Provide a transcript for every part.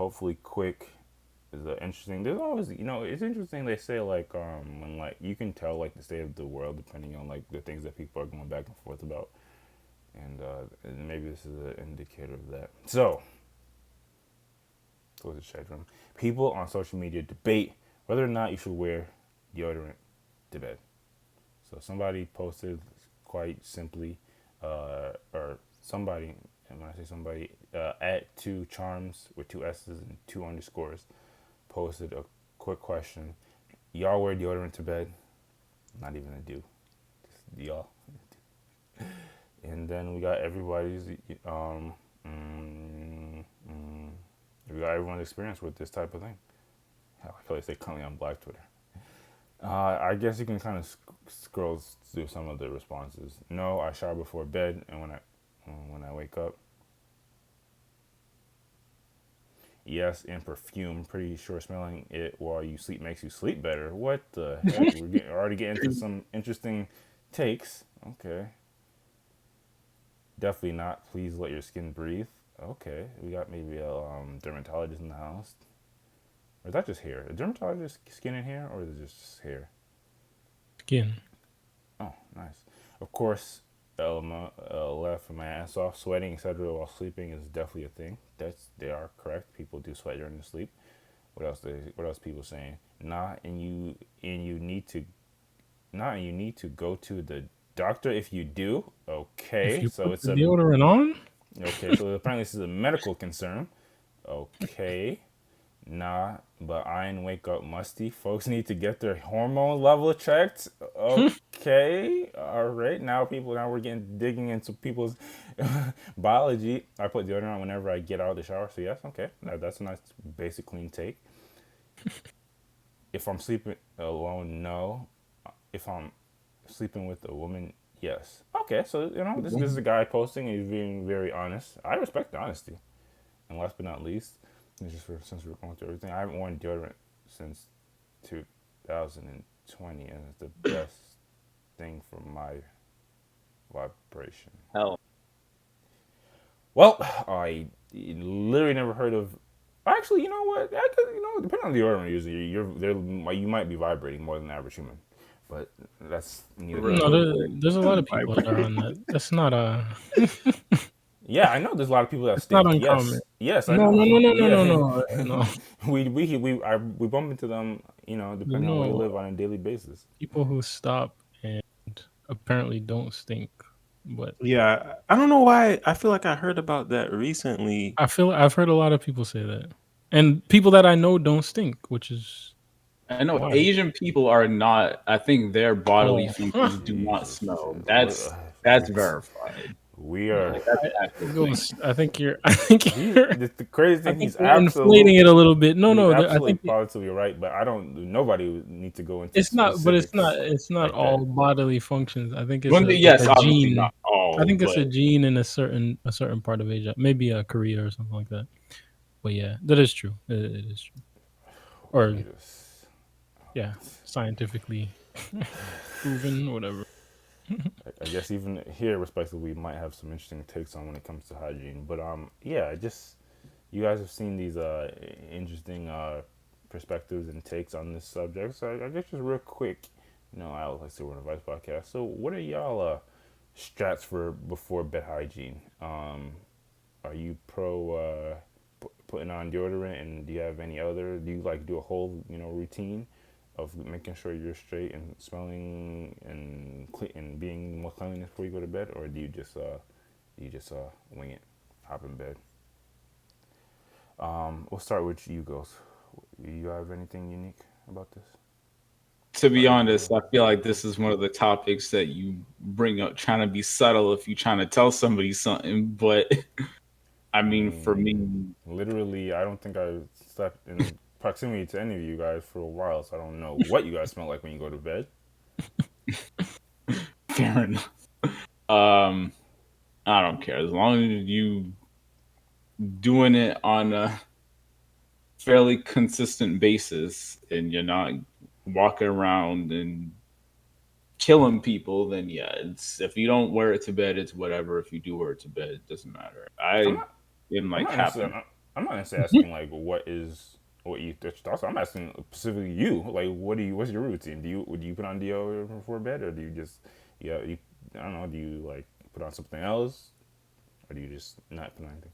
hopefully quick is interesting. There's always, it's interesting. They say like when like you can tell like the state of the world depending on like the things that people are going back and forth about, and maybe this is an indicator of that. So, go to the chat room. People on social media debate whether or not you should wear deodorant to bed. So somebody posted quite simply, or somebody, and when I say somebody, at two charms with two S's and two underscores, posted a quick question. Y'all wear deodorant to bed? Not even a do. Just y'all. And then we got everybody's, mm, mm, we got everyone's experience with this type of thing. I feel like they currently on Black Twitter. I guess you can kind of scroll through some of the responses. No, I shower before bed, and when I wake up. Yes, and perfume. Pretty sure smelling it while you sleep makes you sleep better. What the heck? Already getting into some interesting takes. Okay. Definitely not. Please let your skin breathe. Okay. We got maybe a dermatologist in the house. Or is that just hair? A dermatologist skin and hair, or is it just hair? Skin. Oh, nice. Of course, left my ass off, sweating, etc. while sleeping is definitely a thing. They are correct. People do sweat during their sleep. What else people saying? And you need to go to the doctor if you do. If Okay, you so put it's the a deodorant on, okay. So apparently this is a medical concern. Okay. Nah, but I ain't wake up musty. Folks need to get their hormone level checked. Okay, all right. Now we're getting digging into people's biology. I put deodorant on whenever I get out of the shower. So yes, okay, that's a nice basic clean take. If I'm sleeping alone, no. If I'm sleeping with a woman, yes. Okay, so this is a guy posting. He's being very honest. I respect the honesty. And last but not least, since we're going through everything, I haven't worn deodorant since 2020, and it's the best thing for my vibration. Hell, Well, I literally never heard of. Actually, you know what? Depending on the deodorant user, you might be vibrating more than the average human, but that's neither here no, nor there. there's a lot of people that are on that. That's not Yeah, I know there's a lot of people that it's not stink. uncommon. Yes, yes, I No, no, know. no, no, no, no, Yeah, no, no. we bump into them, depending on where you No, live on a daily basis. people who stop and apparently don't stink, but Yeah, I don't know why. I feel like I heard about that recently. I've heard a lot of people say that, and people that I know don't stink, which is I know wild. Asian people are not. I think their bodily Oh, functions do not Jesus, smell. shit. That's verified. We no, are. Like that's an it actual thing. goes. I think you're. I think He, you're. the crazy I thing, think you're inflating it a little bit. No, no. I absolutely think positively right, but I don't. Nobody would need to go into it's not, but it's not. specifics It's not like all that. bodily functions. I think it's One thing, like yes, a obviously not gene. I all, think it's but a gene in a certain part of Asia, maybe Korea or something like that. But yeah, that is true. It is true. Or Jesus. yeah, scientifically proven, whatever. I guess even here, respectively, we might have some interesting takes on when it comes to hygiene. But yeah, just you guys have seen these interesting perspectives and takes on this subject. So I guess just real quick, I like to say we're on a Vice podcast. So what are y'all strats for before bed hygiene? Are you pro putting on deodorant, and do you have any other? Do you like do a whole routine of making sure you're straight and smelling and being more cleanliness before you go to bed, or do you just wing it, hop in bed? We'll start with you, Ghost. You have anything unique about this? to be Are you? honest, I feel like this is one of the topics that you bring up trying to be subtle if you're trying to tell somebody something. But I I mean, for mean, me, literally, I don't think I slept in proximity to any of you guys for a while, so I don't know what you guys smell like when you go to bed. fair enough. Um, I don't care as long as you doing it on a fairly consistent basis and you're not walking around and killing people. Then yeah, it's if you don't wear it to bed, it's whatever. If you do wear it to bed, it doesn't matter. I'm I not. am I'm like not happy. necessarily. I'm not necessarily asking like what you what your thoughts are. I'm asking specifically you. Like, what's your routine? Do you put on deodorant before bed, or do you just yeah you I don't know. Do you like put on something else, or do you just not put on anything?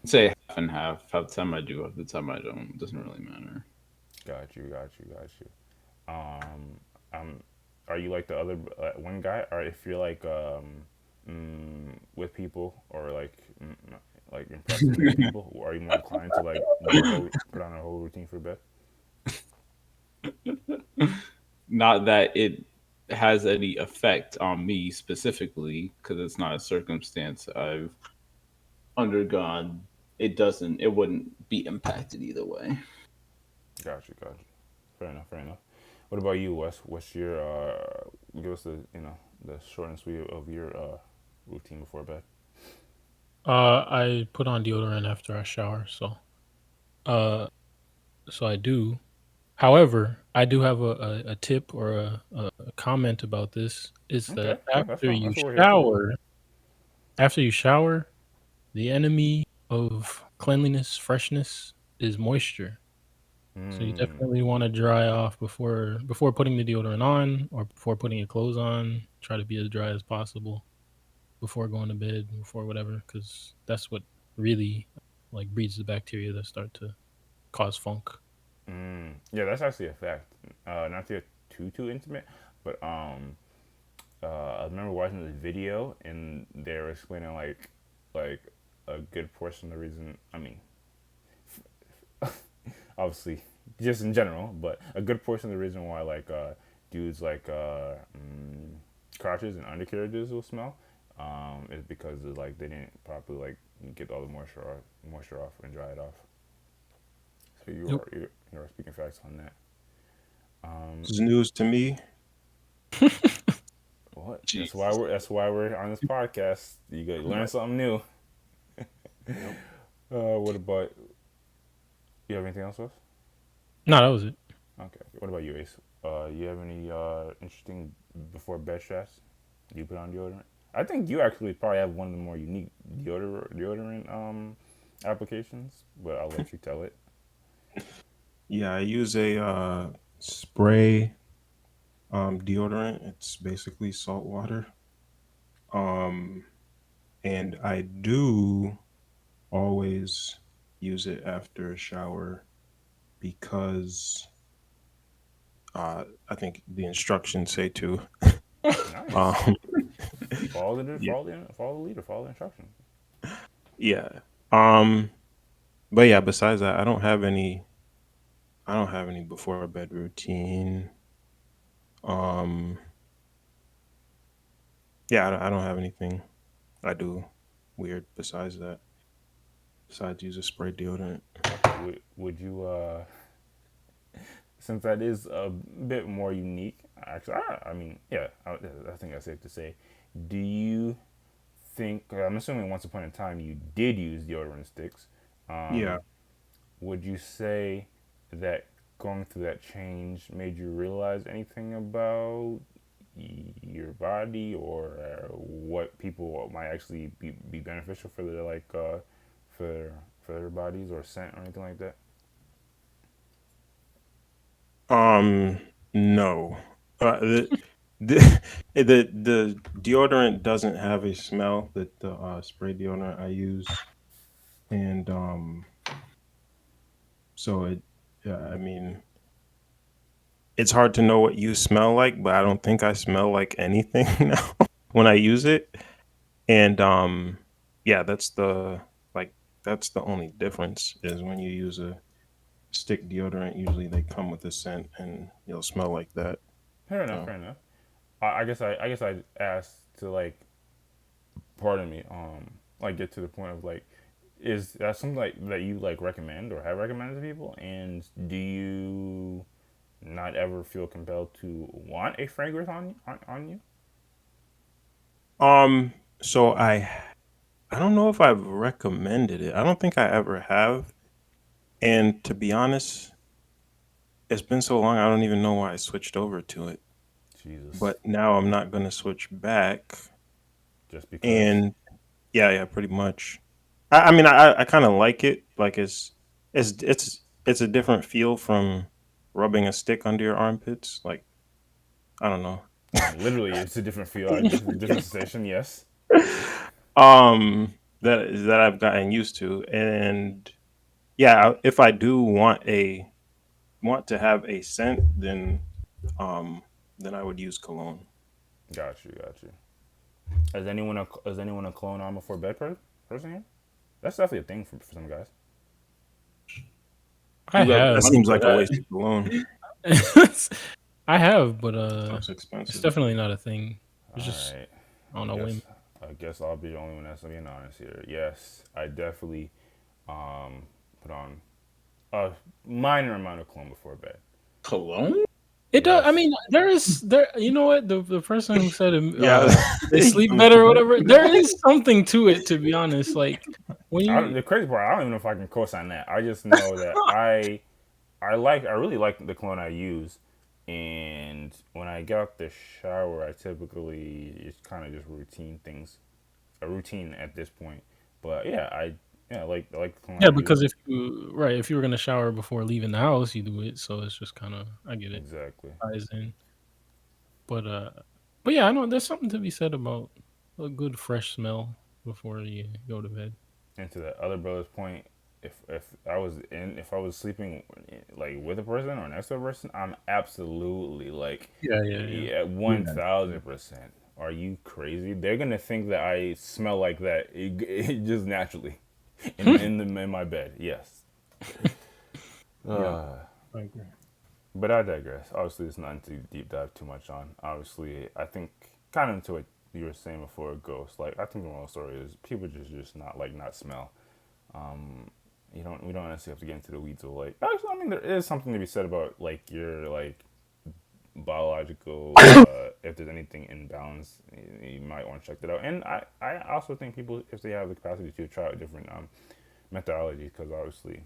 Say half and half. Half the time I do, half the time I don't. It doesn't really matter. Got you, got you, got you. Um, are you like the other one guy, or if you're like with people or like impressing with people, are you more inclined to like do a whole put on a whole routine for bed? Not that it has any effect on me specifically, because it's not a circumstance I've undergone. It doesn't. It wouldn't be impacted either way. Got you, got you. Fair enough, fair enough. What about you, Wes? What's your give us the the short and sweet of your routine before bed? I put on deodorant after I shower, uh, so I do. However, I do have a tip or a comment about this. Is Okay, that okay, that's fine. That's what we're here for. after you shower, the enemy of cleanliness, freshness is moisture. So you Hmm. definitely want to dry off before putting the deodorant on or before putting your clothes on. Try to be as dry as possible before going to bed, before whatever, because that's what really like breeds the bacteria that start to cause funk. Yeah, that's actually a fact. Not to get too intimate, but I remember watching this video and they were explaining like a good portion of the reason. I mean, obviously, just in general, but a good portion of the reason why like dudes like crotches and undercarriages will smell is because of, like they didn't properly like get all the moisture off and dry it off. So Yep. you are speaking facts on that. This is news to me. What? Jesus. That's why we're on this podcast. You got to learn Right. something new. Yep. What about you? Have anything else, Wes? No, that was it. Okay. What about you, Ace? You have any interesting before bed stress? Do you put on deodorant? I think you actually probably have one of the more unique deodorant applications, but I'll let you tell it. Yeah, I use a spray deodorant. It's basically salt water. Um, and I do always use it after a shower because I think the instructions say to. Nice. Um, yeah, Follow the leader, follow the instructions. yeah. Um, but yeah, besides that, I don't have any. I don't have any before bed routine. Um, yeah, I don't have anything I do weird besides that. Besides use a spray deodorant. Okay. Would you since that is a bit more unique, actually, I mean, yeah, I think that's safe to say. Do you think? I'm assuming once upon a time you did use deodorant sticks. Yeah. Um, would you say that going through that change made you realize anything about your body or what people might actually be beneficial for their for for their bodies or scent or anything like that? Um, no. The, the the deodorant doesn't have a smell that the spray deodorant I use, and so it. Yeah, I mean, it's hard to know what you smell like, but I don't think I smell like anything now when I use it. And yeah, like that's the only difference is when you use a stick deodorant. Usually they come with a scent, and you'll smell like that. Fair enough. So Fair enough. I guess I asked to like pardon me like get to the point of like is that something like that you like recommend or have recommended to people, and do you not ever feel compelled to want a fragrance on you? um, so I don't know if I've recommended it. I don't think I ever have. And to be honest, it's been so long I don't even know why I switched over to it. Jesus. But now I'm not gonna switch back. Just because. And yeah, yeah, pretty much. I mean, I kind of like it. Like it's a different feel from rubbing a stick under your armpits. Like I don't know. Literally, it's a different feel, different sensation. Yes. That I've gotten used to, and yeah, if I do want to have a scent, um then I would use cologne. Got you. Got you. Has anyone a cologne on before bed person here? That's definitely a thing for some guys. I You got the That have. money seems for like a that. waste of cologne. I have, but That's it's expensive. definitely not a thing. All It's just right. on I a whim. guess I guess I'll be the only one that's being honest here. Yes, I definitely put on a minor amount of cologne before bed. Cologne? It does. I Yes. mean, there is there. You know what? The person who said Yeah, they sleep Going better to or bed. whatever. There is something to it, to be honest. Like when you, The crazy part, I don't even know if I can co-sign that. I just know that I really like the cologne I use, and when I get out the shower, I typically it's kind of just routine things, a routine at this point. But I like the cologne yeah, I use. because if you were gonna shower before leaving the house, you do it. So it's just kind of, I get it, Exactly. ties in. But but yeah, I know there's something to be said about a good fresh smell before you go to bed. And to the other brother's point, if I was sleeping like with a person or next to a person, I'm absolutely like Yeah, yeah, yeah. at Yeah. 1,000%. Are you crazy? They're gonna think that I smell like that it just naturally in my bed. Yes. Yeah, Uh, I agree. but I digress. Obviously, it's nothing to deep dive too much on. Obviously, I think kind of into what you were saying before, ghost. Like I think the moral story is people just not smell. We don't necessarily have to get into the weeds of like actually I mean there is something to be said about like your like biological if there's anything in balance you might want to check that out. And I also think people if they have the capacity to try out different methodologies because obviously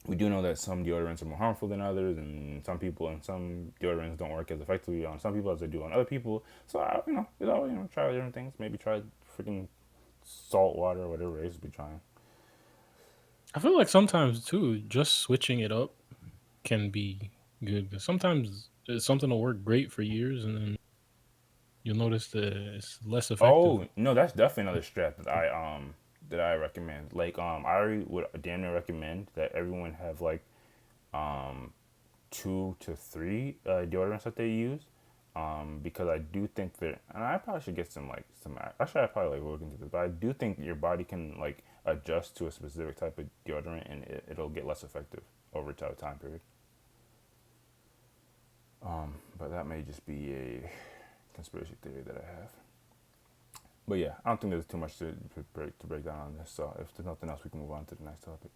we do know that some deodorants are more harmful than others and some deodorants don't work as effectively on some people as they do on other people. So it's all try different things, maybe try freaking salt water or whatever it is be trying. I feel like sometimes too, just switching it up can be good. 'Cause sometimes something will work great for years, and then you'll notice that it's less effective. Oh no, that's definitely another strat that I recommend. Like I would damn near recommend that everyone have like um 2 to 3 deodorants that they use. Because I do think that, and I probably should get some. Actually, I probably like look into this, but I do think your body can like adjust to a specific type of deodorant, and it'll get less effective over time period. But that may just be a conspiracy theory that I have. But yeah, I don't think there's too much to break down on this. So if there's nothing else, we can move on to the next topic.